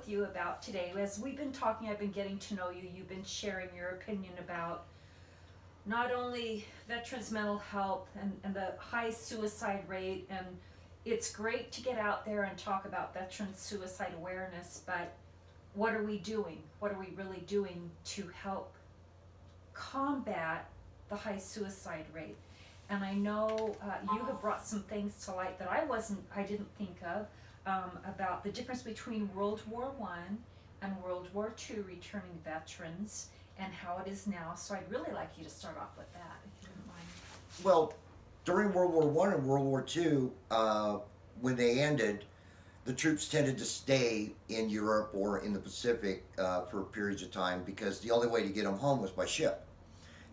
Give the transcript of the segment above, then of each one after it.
with you about today. As we've been talking, I've been getting to know you. You've been sharing your opinion about not only veterans' mental health and the high suicide rate, and it's great to get out there and talk about veterans' suicide awareness, but what are we doing? What are we really doing to help combat the high suicide rate? And I know you have brought some things to light that I didn't think of, about the difference between World War One and World War II returning veterans and how it is now. So I'd really like you to start off with that, if you don't mind. Well, during World War One and World War Two, when they ended, the troops tended to stay in Europe or in the Pacific for periods of time because the only way to get them home was by ship.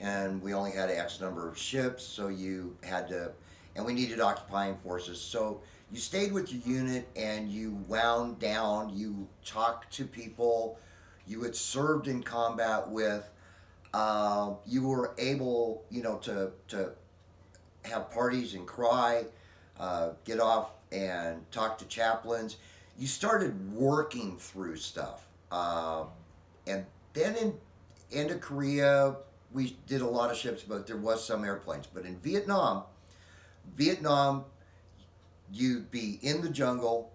And we only had X number of ships, so you had to, and we needed occupying forces. So you stayed with your unit and you wound down, you talked to people you had served in combat with. You were able, to have parties and cry, get off and talk to chaplains. You started working through stuff. And then into Korea, we did a lot of ships, but there was some airplanes. But in Vietnam, you'd be in the jungle.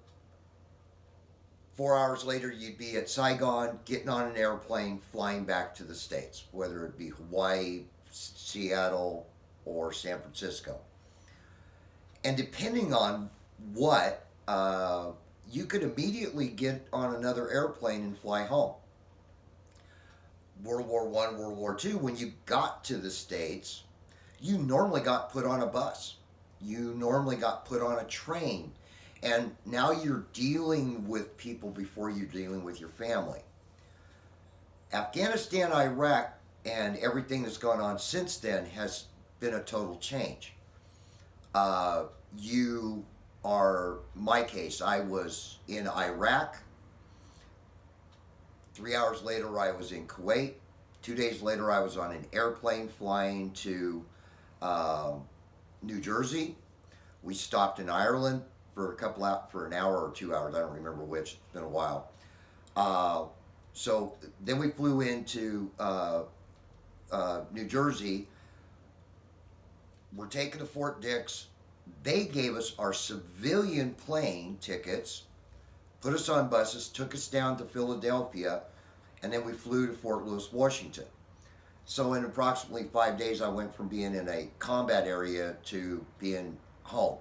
4 hours later, you'd be at Saigon, getting on an airplane, flying back to the States, whether it be Hawaii, Seattle, or San Francisco. And depending on what, you could immediately get on another airplane and fly home. World War One, World War Two, when you got to the States, you normally got put on a bus. You normally got put on a train. And now you're dealing with people before you're dealing with your family. Afghanistan, Iraq, and everything that's gone on since then has been a total change. My case, I was in Iraq. 3 hours later, I was in Kuwait. 2 days later, I was on an airplane flying to New Jersey. We stopped in Ireland for an hour or 2 hours. I don't remember which. It's been a while. So then we flew into New Jersey. We're taken to Fort Dix. They gave us our civilian plane tickets, put us on buses, took us down to Philadelphia, and then we flew to Fort Lewis, Washington. So in approximately 5 days, I went from being in a combat area to being home.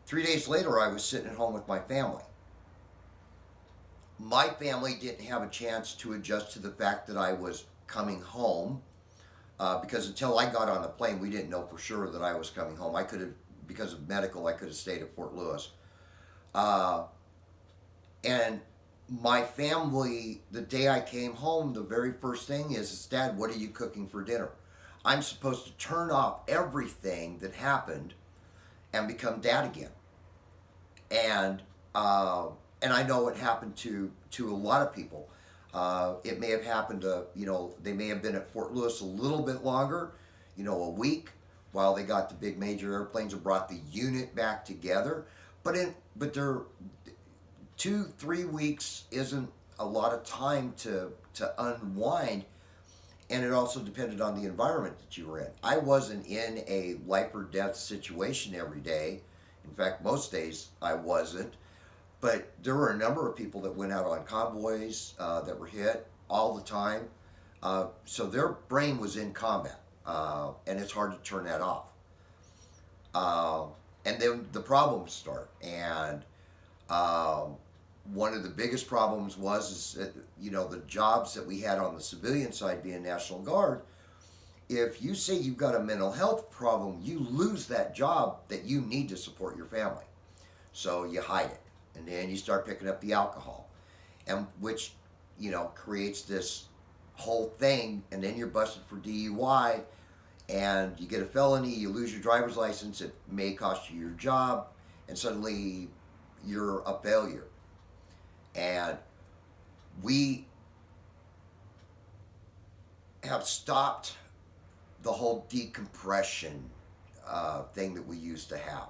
3 days later, I was sitting at home with my family. My family didn't have a chance to adjust to the fact that I was coming home, because until I got on the plane, we didn't know for sure that I was coming home. I could have, because of medical, I could have stayed at Fort Lewis. And my family, the day I came home, the very first thing is, Dad, what are you cooking for dinner? I'm supposed to turn off everything that happened and become dad again. And I know it happened to a lot of people. It may have happened to, they may have been at Fort Lewis a little bit longer, a week, while they got the big major airplanes and brought the unit back together. But 2-3 weeks isn't a lot of time to unwind. And it also depended on the environment that you were in. I wasn't in a life or death situation every day. In fact, most days I wasn't. But there were a number of people that went out on convoys that were hit all the time. So their brain was in combat. And it's hard to turn that off. And then the problems start. And one of the biggest problems was the jobs that we had on the civilian side, being National Guard. If you say you've got a mental health problem, you lose that job that you need to support your family. So you hide it. And then you start picking up the alcohol, and which, creates this whole thing. And then you're busted for DUI, and you get a felony, you lose your driver's license, it may cost you your job, and suddenly you're a failure. And we have stopped the whole decompression thing that we used to have.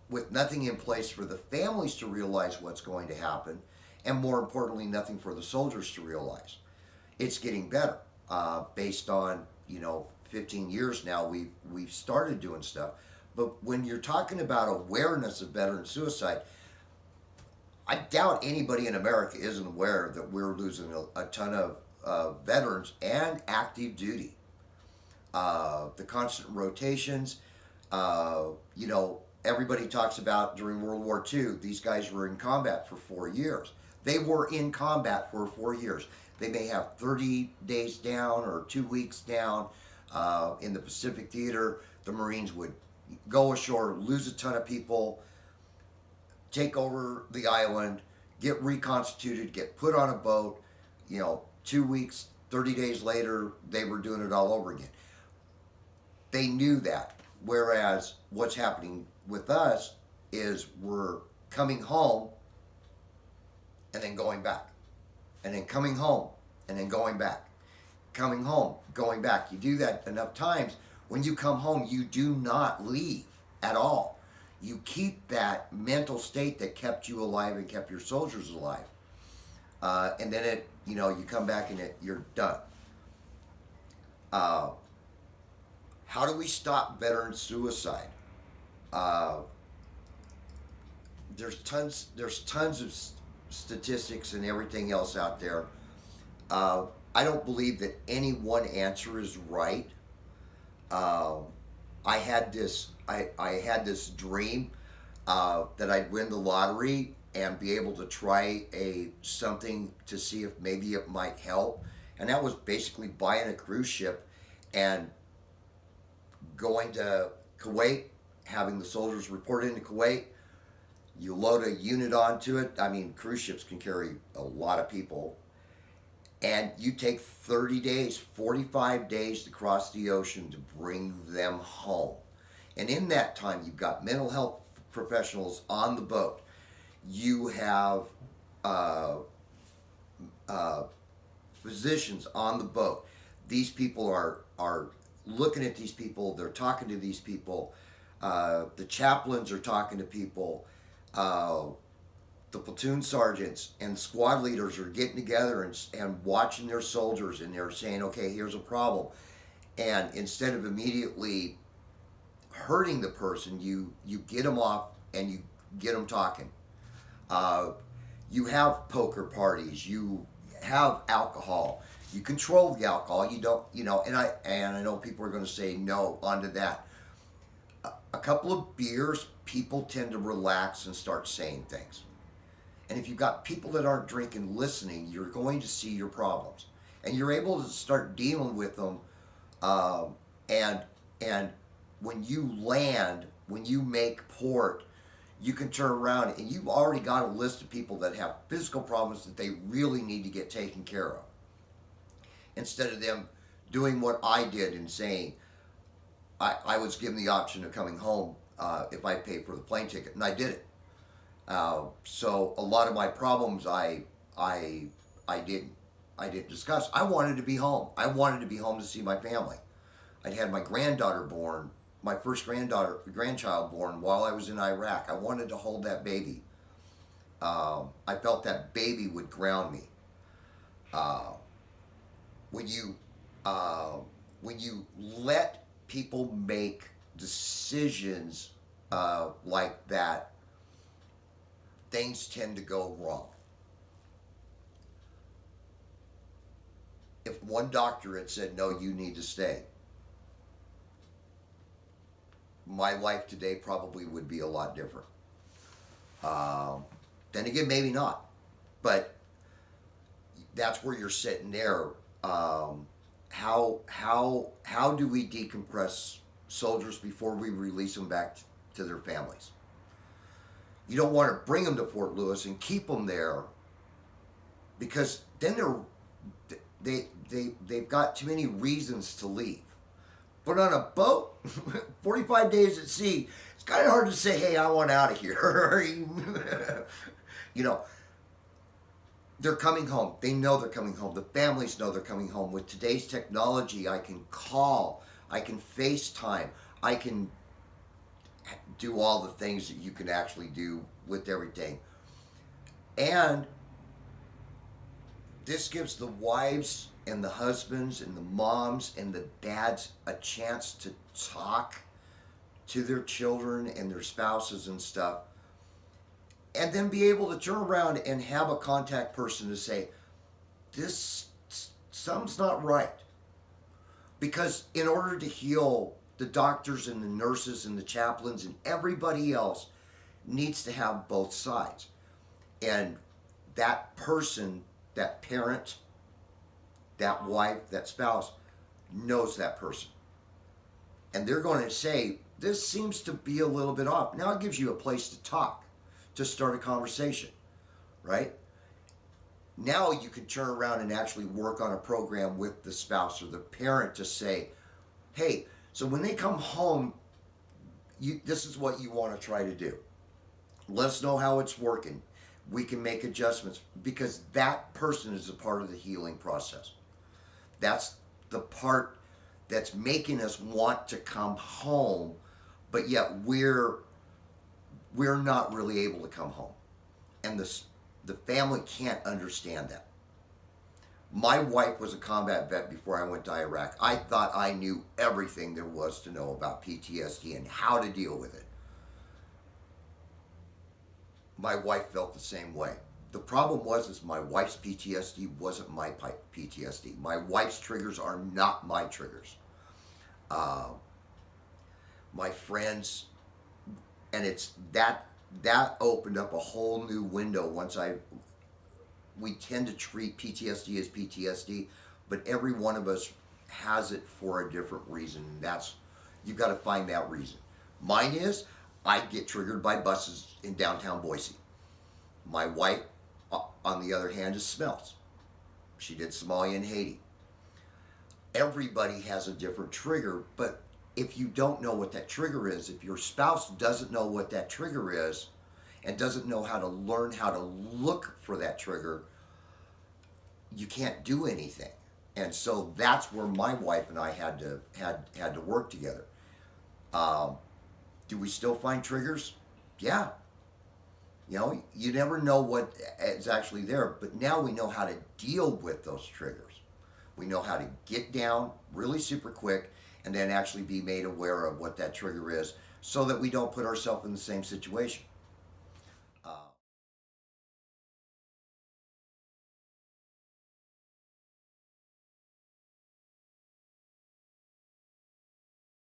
with nothing in place for the families to realize what's going to happen, and more importantly, nothing for the soldiers to realize. It's getting better, based on 15 years now. We've started doing stuff, but when you're talking about awareness of veteran suicide, I doubt anybody in America isn't aware that we're losing a ton of veterans and active duty. The constant rotations, everybody talks about during World War II, these guys were in combat for 4 years. They were in combat for 4 years. They may have 30 days down or 2 weeks down. In the Pacific Theater, the Marines would go ashore, lose a ton of people, take over the island, get reconstituted, get put on a boat. 2 weeks, 30 days later, they were doing it all over again. They knew that. Whereas what's happening with us is we're coming home and then going back, and then coming home and then going back, coming home, going back. You do that enough times. When you come home, you do not leave at all. You keep that mental state that kept you alive and kept your soldiers alive. And then you come back and you're done. How do we stop veteran suicide? There's tons of statistics and everything else out there. I don't believe that any one answer is right. I had this dream that I'd win the lottery and be able to try something to see if maybe it might help. And that was basically buying a cruise ship and going to Kuwait, having the soldiers report into Kuwait. You load a unit onto it. I mean, cruise ships can carry a lot of people. And you take 30 days, 45 days to cross the ocean to bring them home. And in that time, you've got mental health professionals on the boat. You have physicians on the boat. These people are looking at these people. They're talking to these people. The chaplains are talking to people. The platoon sergeants and squad leaders are getting together and watching their soldiers, and they're saying, okay, here's a problem. And instead of immediately hurting the person, you get them off and you get them talking. You have poker parties, you have alcohol, you control the alcohol, you don't, and I know people are going to say no onto that. A couple of beers, people tend to relax and start saying things. And if you've got people that aren't drinking listening, you're going to see your problems. And you're able to start dealing with them. And when you land, when you make port, you can turn around and you've already got a list of people that have physical problems that they really need to get taken care of. Instead of them doing what I did and saying, I was given the option of coming home if I paid for the plane ticket, and I did it. So a lot of my problems I didn't discuss. I wanted to be home. I wanted to be home to see my family. I'd had my granddaughter born, my first grandchild born while I was in Iraq. I wanted to hold that baby. I felt that baby would ground me. When you let people make decisions like that, things tend to go wrong. If one doctor had said, no, you need to stay, my life today probably would be a lot different. Then again, maybe not. But that's where you're sitting there. How do we decompress soldiers before we release them back to their families? You don't want to bring them to Fort Lewis and keep them there, because then they've got too many reasons to leave. But on a boat, 45 days at sea, it's kind of hard to say, hey, I want out of here. They're coming home. They know they're coming home. The families know they're coming home. With today's technology, I can call, I can FaceTime, I can do all the things that you can actually do with everything. And this gives the wives and the husbands and the moms and the dads a chance to talk to their children and their spouses and stuff, and then be able to turn around and have a contact person to say, this, something's not right. Because in order to heal, the doctors and the nurses and the chaplains and everybody else needs to have both sides. And that person, that parent, that wife, that spouse, knows that person. And they're going to say, this seems to be a little bit off. Now it gives you a place to talk, to start a conversation, right? Now you can turn around and actually work on a program with the spouse or the parent to say, hey, so when they come home, this is what you want to try to do. Let us know how it's working. We can make adjustments, because that person is a part of the healing process. That's the part that's making us want to come home, but yet we're not really able to come home. And the family can't understand that. My wife was a combat vet before I went to Iraq. I thought I knew everything there was to know about PTSD and how to deal with it. My wife felt the same way. The problem is my wife's PTSD wasn't my PTSD. My wife's triggers are not my triggers. My friends, and it's that opened up a whole new window once we tend to treat PTSD as PTSD, but every one of us has it for a different reason. You've got to find that reason. Mine is, I get triggered by buses in downtown Boise. My wife, on the other hand, is smells. She did Somalia and Haiti. Everybody has a different trigger, but if you don't know what that trigger is, if your spouse doesn't know what that trigger is, and doesn't know how to learn how to look for that trigger, you can't do anything. And so that's where my wife and I had to work together. Do we still find triggers? Yeah. You know, you never know what is actually there, but now we know how to deal with those triggers. We know how to get down really super quick and then actually be made aware of what that trigger is, so that we don't put ourselves in the same situation.